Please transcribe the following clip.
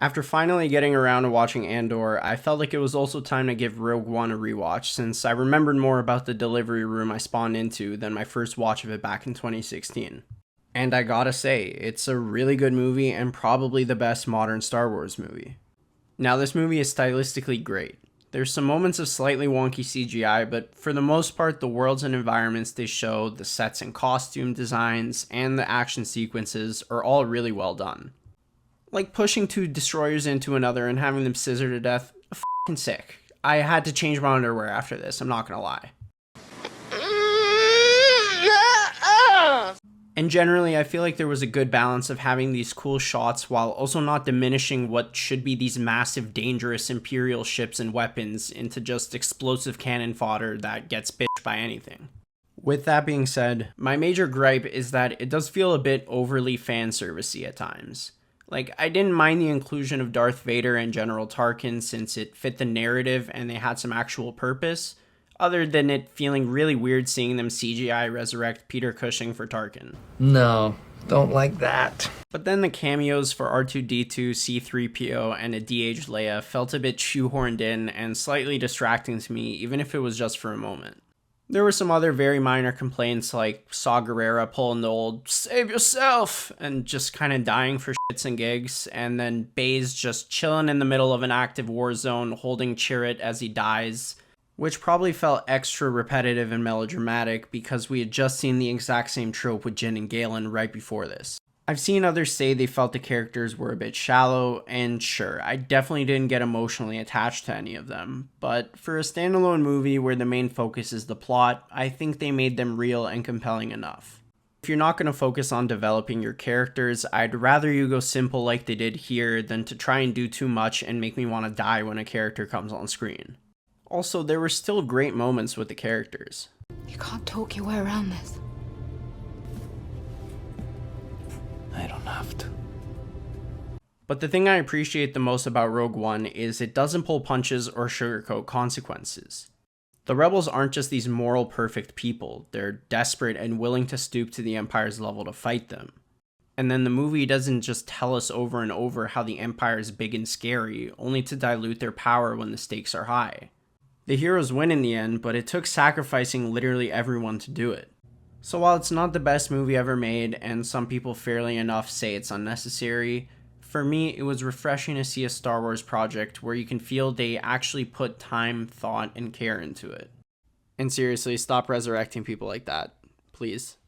After finally getting around to watching Andor, I felt like it was also time to give Rogue One a rewatch, since I remembered more about the delivery room I spawned into than my first watch of it back in 2016. And I gotta say, it's a really good movie and probably the best modern Star Wars movie. Now, this movie is stylistically great. There's some moments of slightly wonky CGI, but for the most part, the worlds and environments they show, the sets and costume designs, and the action sequences are all really well done. Like pushing two destroyers into another and having them scissor to death, f***ing sick. I had to change my underwear after this, I'm not gonna lie. And generally, I feel like there was a good balance of having these cool shots while also not diminishing what should be these massive, dangerous Imperial ships and weapons into just explosive cannon fodder that gets bitched by anything. With that being said, my major gripe is that it does feel a bit overly fan servicey at times. Like, I didn't mind the inclusion of Darth Vader and General Tarkin since it fit the narrative and they had some actual purpose, other than it feeling really weird seeing them CGI resurrect Peter Cushing for Tarkin. No, don't like that. But then the cameos for R2-D2, C-3PO, and a de-aged Leia felt a bit shoehorned in and slightly distracting to me, even if it was just for a moment. There were some other very minor complaints like Saw Gerrera pulling the old "save yourself" and just kind of dying for shits and gigs, and then Baze just chilling in the middle of an active war zone holding Chirrut as he dies, which probably felt extra repetitive and melodramatic because we had just seen the exact same trope with Jyn and Galen right before this. I've seen others say they felt the characters were a bit shallow, and sure, I definitely didn't get emotionally attached to any of them, but for a standalone movie where the main focus is the plot, I think they made them real and compelling enough. If you're not going to focus on developing your characters, I'd rather you go simple like they did here than to try and do too much and make me want to die when a character comes on screen. Also, there were still great moments with the characters. You can't talk your way around this. I don't have to. But the thing I appreciate the most about Rogue One is it doesn't pull punches or sugarcoat consequences. The rebels aren't just these moral perfect people, they're desperate and willing to stoop to the Empire's level to fight them. And then the movie doesn't just tell us over and over how the Empire is big and scary, only to dilute their power when the stakes are high. The heroes win in the end, but it took sacrificing literally everyone to do it. So while it's not the best movie ever made, and some people fairly enough say it's unnecessary, for me it was refreshing to see a Star Wars project where you can feel they actually put time, thought, and care into it. And seriously, stop resurrecting people like that, please.